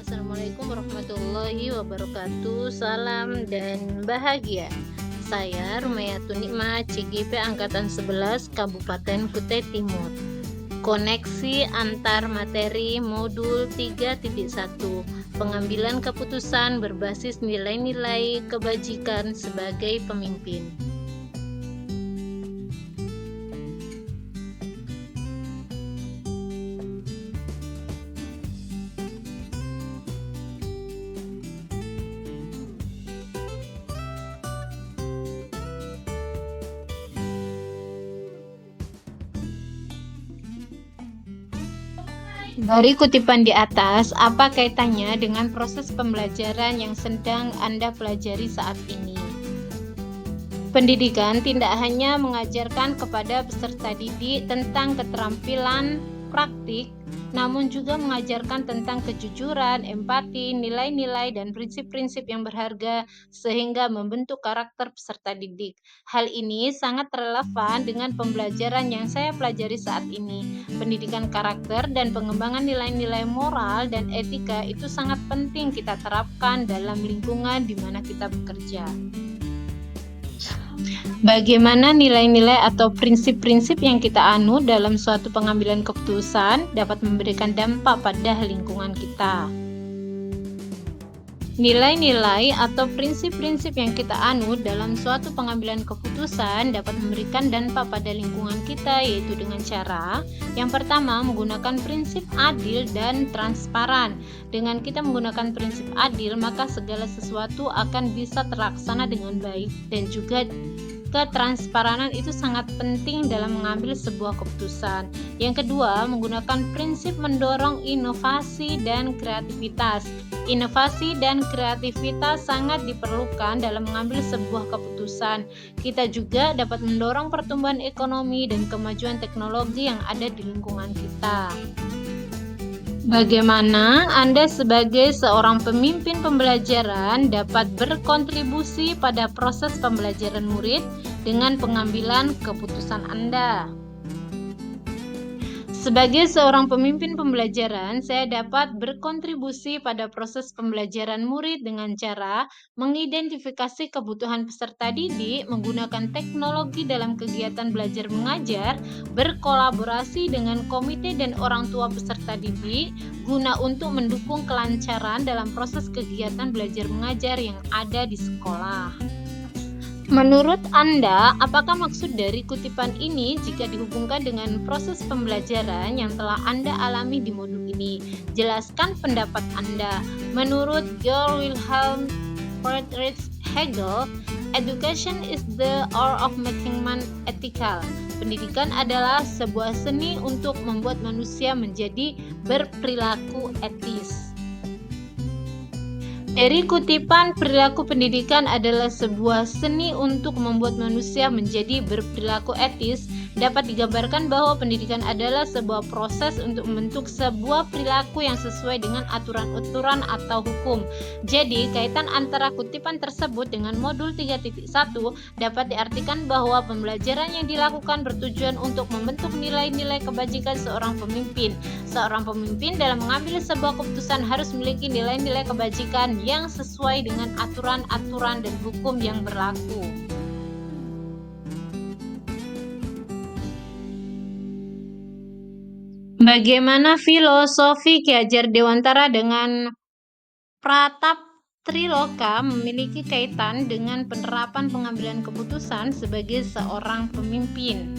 Assalamualaikum warahmatullahi wabarakatuh. Salam dan bahagia. Saya Rumayatun Nikmat, CGP Angkatan 11 Kabupaten Kutai Timur. Koneksi antar materi modul 3.1, pengambilan keputusan berbasis nilai-nilai kebajikan sebagai pemimpin. Dari kutipan di atas, apa kaitannya dengan proses pembelajaran yang sedang Anda pelajari saat ini? Pendidikan tidak hanya mengajarkan kepada peserta didik tentang keterampilan praktik, namun juga mengajarkan tentang kejujuran, empati, nilai-nilai, dan prinsip-prinsip yang berharga sehingga membentuk karakter peserta didik. Hal ini sangat relevan dengan pembelajaran yang saya pelajari saat ini. Pendidikan karakter dan pengembangan nilai-nilai moral dan etika itu sangat penting kita terapkan dalam lingkungan di mana kita bekerja. Bagaimana nilai-nilai atau prinsip-prinsip yang kita anut dalam suatu pengambilan keputusan dapat memberikan dampak pada lingkungan kita. Nilai-nilai atau prinsip-prinsip yang kita anut dalam suatu pengambilan keputusan dapat memberikan dampak pada lingkungan kita, yaitu dengan cara yang pertama, menggunakan prinsip adil dan transparan. Dengan kita menggunakan prinsip adil, maka segala sesuatu akan bisa terlaksana dengan baik, dan juga ketransparanan itu sangat penting dalam mengambil sebuah keputusan. Yang kedua, menggunakan prinsip mendorong inovasi dan kreativitas. Inovasi dan kreativitas sangat diperlukan dalam mengambil sebuah keputusan. Kita juga dapat mendorong pertumbuhan ekonomi dan kemajuan teknologi yang ada di lingkungan kita. Bagaimana Anda sebagai seorang pemimpin pembelajaran dapat berkontribusi pada proses pembelajaran murid dengan pengambilan keputusan Anda? Sebagai seorang pemimpin pembelajaran, saya dapat berkontribusi pada proses pembelajaran murid dengan cara mengidentifikasi kebutuhan peserta didik, menggunakan teknologi dalam kegiatan belajar mengajar, berkolaborasi dengan komite dan orang tua peserta didik, guna untuk mendukung kelancaran dalam proses kegiatan belajar mengajar yang ada di sekolah. Menurut Anda, apakah maksud dari kutipan ini jika dihubungkan dengan proses pembelajaran yang telah Anda alami di modul ini? Jelaskan pendapat Anda. Menurut Georg Wilhelm Friedrich Hegel, education is the art of making man ethical. Pendidikan adalah sebuah seni untuk membuat manusia menjadi berperilaku etis. Dari kutipan, perilaku pendidikan adalah sebuah seni untuk membuat manusia menjadi berperilaku etis, dapat digambarkan bahwa pendidikan adalah sebuah proses untuk membentuk sebuah perilaku yang sesuai dengan aturan-aturan atau hukum. Jadi, kaitan antara kutipan tersebut dengan modul 3.1 dapat diartikan bahwa pembelajaran yang dilakukan bertujuan untuk membentuk nilai-nilai kebajikan seorang pemimpin. Seorang pemimpin dalam mengambil sebuah keputusan harus memiliki nilai-nilai kebajikan yang sesuai dengan aturan-aturan dan hukum yang berlaku. Bagaimana filosofi Ki Hajar Dewantara dengan Pratap Triloka memiliki kaitan dengan penerapan pengambilan keputusan sebagai seorang pemimpin?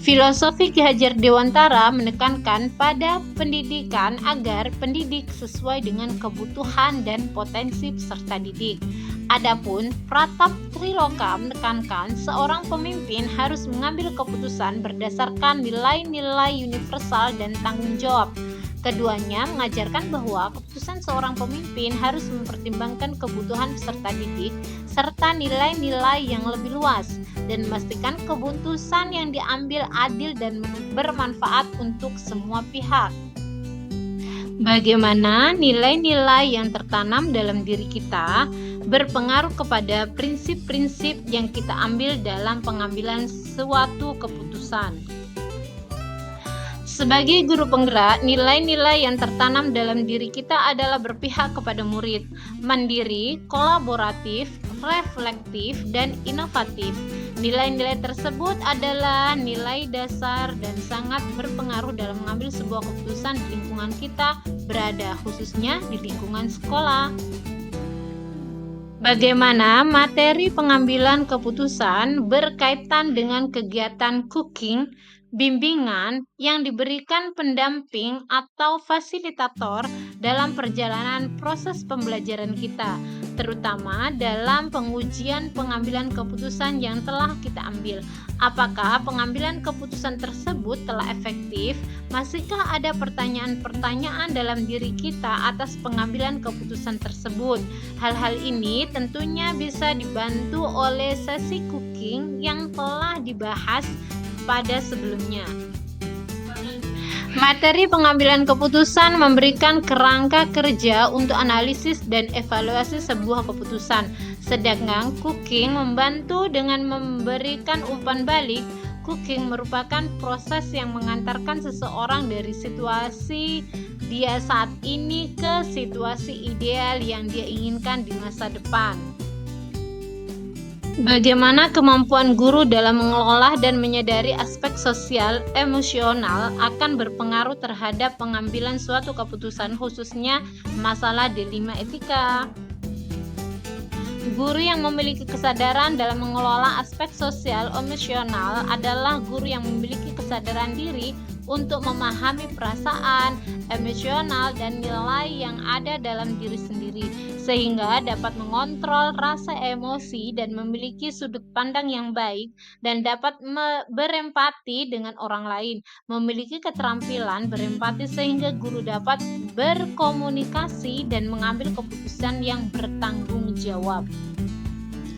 Filosofi Ki Hajar Dewantara menekankan pada pendidikan agar pendidik sesuai dengan kebutuhan dan potensi peserta didik. Adapun Pratap Triloka menekankan seorang pemimpin harus mengambil keputusan berdasarkan nilai-nilai universal dan tanggung jawab. Keduanya mengajarkan bahwa keputusan seorang pemimpin harus mempertimbangkan kebutuhan peserta didik serta nilai-nilai yang lebih luas dan memastikan keputusan yang diambil adil dan bermanfaat untuk semua pihak. Bagaimana nilai-nilai yang tertanam dalam diri kita berpengaruh kepada prinsip-prinsip yang kita ambil dalam pengambilan suatu keputusan. Sebagai guru penggerak, nilai-nilai yang tertanam dalam diri kita adalah berpihak kepada murid, mandiri, kolaboratif, reflektif, dan inovatif. Nilai-nilai tersebut adalah nilai dasar dan sangat berpengaruh dalam mengambil sebuah keputusan di lingkungan kita berada, khususnya di lingkungan sekolah. Bagaimana materi pengambilan keputusan berkaitan dengan kegiatan cooking, bimbingan yang diberikan pendamping atau fasilitator dalam perjalanan proses pembelajaran kita, terutama dalam pengujian pengambilan keputusan yang telah kita ambil. Apakah pengambilan keputusan tersebut telah efektif? Masihkah ada pertanyaan-pertanyaan dalam diri kita atas pengambilan keputusan tersebut? Hal-hal ini tentunya bisa dibantu oleh sesi cooking yang telah dibahas pada sebelumnya. Materi pengambilan keputusan memberikan kerangka kerja untuk analisis dan evaluasi sebuah keputusan, sedangkan cooking membantu dengan memberikan umpan balik. Cooking merupakan proses yang mengantarkan seseorang dari situasi dia saat ini ke situasi ideal yang dia inginkan di masa depan. Bagaimana kemampuan guru dalam mengelola dan menyadari aspek sosial emosional akan berpengaruh terhadap pengambilan suatu keputusan, khususnya masalah dilema etika. Guru yang memiliki kesadaran dalam mengelola aspek sosial emosional adalah guru yang memiliki kesadaran diri untuk memahami perasaan, emosional, dan nilai yang ada dalam diri sendiri, sehingga dapat mengontrol rasa emosi dan memiliki sudut pandang yang baik dan dapat berempati dengan orang lain. Memiliki keterampilan berempati sehingga guru dapat berkomunikasi dan mengambil keputusan yang bertanggung jawab.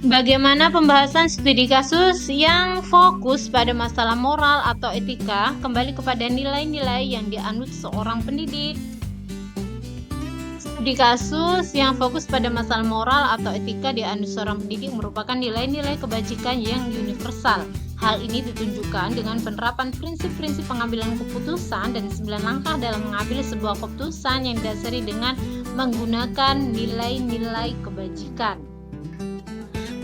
Bagaimana pembahasan studi kasus yang fokus pada masalah moral atau etika kembali kepada nilai-nilai yang dianut seorang pendidik. Studi kasus yang fokus pada masalah moral atau etika dianut seorang pendidik merupakan nilai-nilai kebajikan yang universal. Hal ini ditunjukkan dengan penerapan prinsip-prinsip pengambilan keputusan dan 9 langkah dalam mengambil sebuah keputusan yang didasari dengan menggunakan nilai-nilai kebajikan.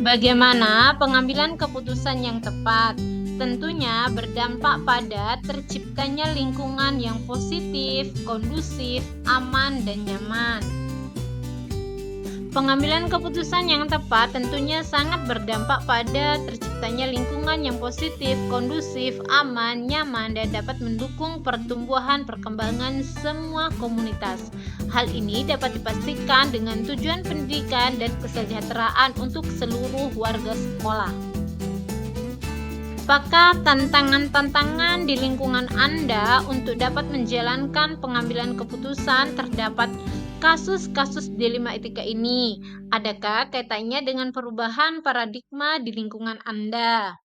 Bagaimana pengambilan keputusan yang tepat? Tentunya berdampak pada terciptanya lingkungan yang positif, kondusif, aman, dan nyaman. Pengambilan keputusan yang tepat tentunya sangat berdampak pada terciptanya lingkungan yang positif, kondusif, aman, nyaman, dan dapat mendukung pertumbuhan perkembangan semua komunitas. Hal ini dapat dipastikan dengan tujuan pendidikan dan kesejahteraan untuk seluruh warga sekolah. Apakah tantangan-tantangan di lingkungan Anda untuk dapat menjalankan pengambilan keputusan terdapat kasus-kasus dilema etika ini? Adakah kaitannya dengan perubahan paradigma di lingkungan Anda?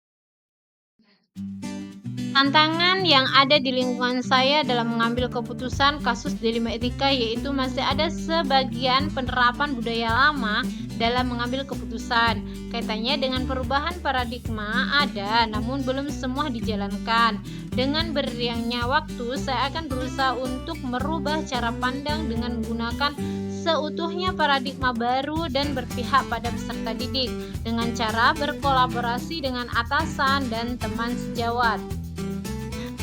Tantangan yang ada di lingkungan saya dalam mengambil keputusan kasus dilema etika yaitu masih ada sebagian penerapan budaya lama dalam mengambil keputusan. Kaitannya dengan perubahan paradigma ada, namun belum semua dijalankan. Dengan beriringnya waktu, saya akan berusaha untuk merubah cara pandang dengan menggunakan seutuhnya paradigma baru dan berpihak pada peserta didik dengan cara berkolaborasi dengan atasan dan teman sejawat.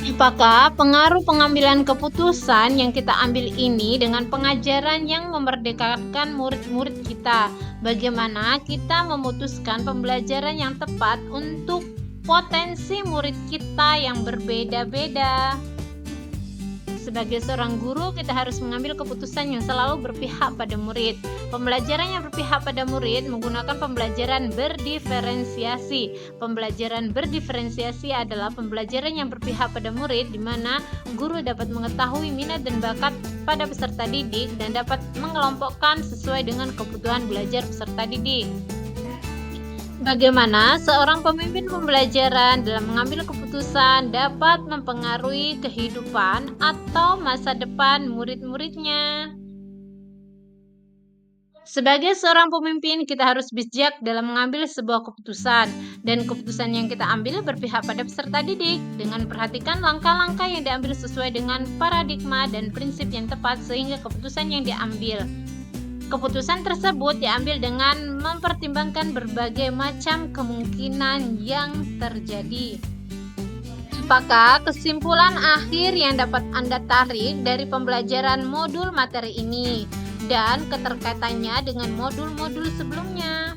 Apakah pengaruh pengambilan keputusan yang kita ambil ini dengan pengajaran yang memerdekakan murid-murid kita? Bagaimana kita memutuskan pembelajaran yang tepat untuk potensi murid kita yang berbeda-beda? sebagai seorang guru, kita harus mengambil keputusan yang selalu berpihak pada murid. Pembelajaran yang berpihak pada murid menggunakan pembelajaran berdiferensiasi. Pembelajaran berdiferensiasi adalah pembelajaran yang berpihak pada murid, di mana guru dapat mengetahui minat dan bakat pada peserta didik dan dapat mengelompokkan sesuai dengan kebutuhan belajar peserta didik. Bagaimana seorang pemimpin pembelajaran dalam mengambil keputusan dapat mempengaruhi kehidupan atau masa depan murid-muridnya? Sebagai seorang pemimpin, kita harus bijak dalam mengambil sebuah keputusan, dan keputusan yang kita ambil berpihak pada peserta didik dengan memperhatikan langkah-langkah yang diambil sesuai dengan paradigma dan prinsip yang tepat sehingga keputusan yang diambil. Keputusan tersebut diambil dengan mempertimbangkan berbagai macam kemungkinan yang terjadi. Apakah kesimpulan akhir yang dapat Anda tarik dari pembelajaran modul materi ini dan keterkaitannya dengan modul-modul sebelumnya?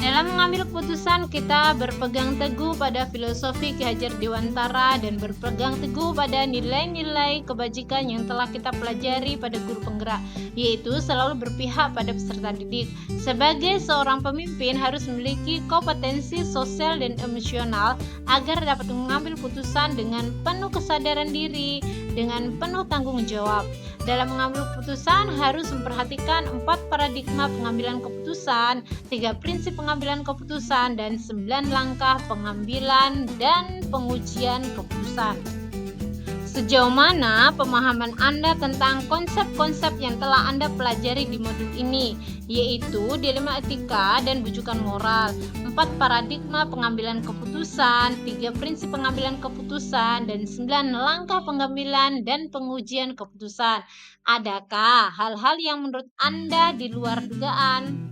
Dalam mengambil keputusan, kita berpegang teguh pada filosofi Ki Hajar Dewantara dan berpegang teguh pada nilai-nilai kebajikan yang telah kita pelajari pada guru penggerak, yaitu selalu berpihak pada peserta didik. Sebagai seorang pemimpin harus memiliki kompetensi sosial dan emosional agar dapat mengambil keputusan dengan penuh kesadaran diri, dengan penuh tanggung jawab. Dalam mengambil keputusan harus memperhatikan 4 paradigma pengambilan keputusan, 3 prinsip pengambilan keputusan, dan 9 langkah pengambilan dan pengujian keputusan. Sejauh mana pemahaman Anda tentang konsep-konsep yang telah Anda pelajari di modul ini, yaitu dilema etika dan bujukan moral, 4 paradigma pengambilan keputusan, 3 prinsip pengambilan keputusan, dan 9 langkah pengambilan dan pengujian keputusan. Adakah hal-hal yang menurut Anda di luar dugaan?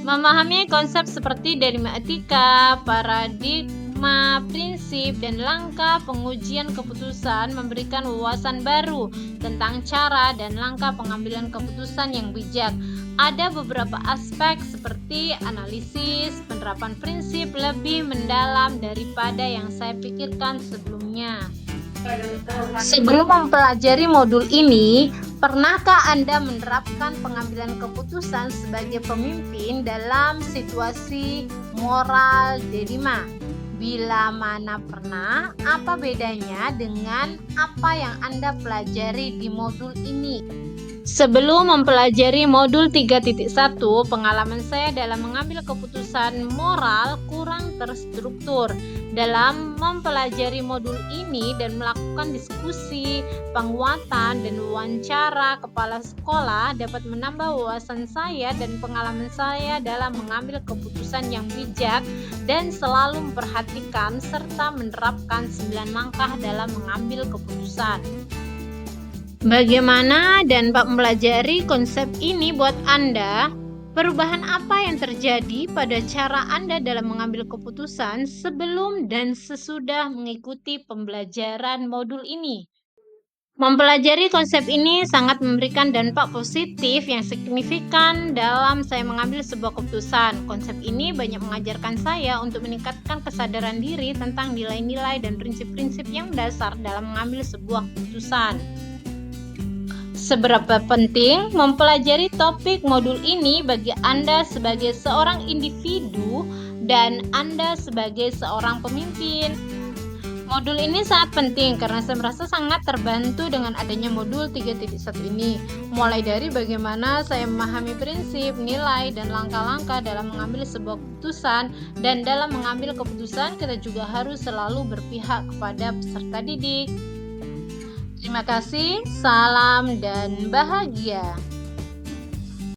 Memahami konsep seperti dilema etika, paradigma, prinsip, dan langkah pengujian keputusan memberikan wawasan baru tentang cara dan langkah pengambilan keputusan yang bijak. Ada beberapa aspek seperti analisis, penerapan prinsip lebih mendalam daripada yang saya pikirkan sebelumnya. Sebelum mempelajari modul ini, pernahkah Anda menerapkan pengambilan keputusan sebagai pemimpin dalam situasi moral dilema? Bila mana pernah, apa bedanya dengan apa yang Anda pelajari di modul ini? Sebelum mempelajari modul 3.1, pengalaman saya dalam mengambil keputusan moral kurang terstruktur. Dalam mempelajari modul ini dan melakukan diskusi, penguatan, dan wawancara kepala sekolah dapat menambah wawasan saya dan pengalaman saya dalam mengambil keputusan yang bijak dan selalu memperhatikan serta menerapkan 9 langkah dalam mengambil keputusan. Bagaimana dampak mempelajari konsep ini buat Anda? Perubahan apa yang terjadi pada cara Anda dalam mengambil keputusan sebelum dan sesudah mengikuti pembelajaran modul ini? Mempelajari konsep ini sangat memberikan dampak positif yang signifikan dalam saya mengambil sebuah keputusan. Konsep ini banyak mengajarkan saya untuk meningkatkan kesadaran diri tentang nilai-nilai dan prinsip-prinsip yang dasar dalam mengambil sebuah keputusan. Seberapa penting mempelajari topik modul ini bagi Anda sebagai seorang individu dan Anda sebagai seorang pemimpin? Modul ini sangat penting karena saya merasa sangat terbantu dengan adanya modul 3.1 ini. Mulai dari bagaimana saya memahami prinsip, nilai, dan langkah-langkah dalam mengambil sebuah keputusan, dan dalam mengambil keputusan kita juga harus selalu berpihak kepada peserta didik. Terima kasih, salam dan bahagia.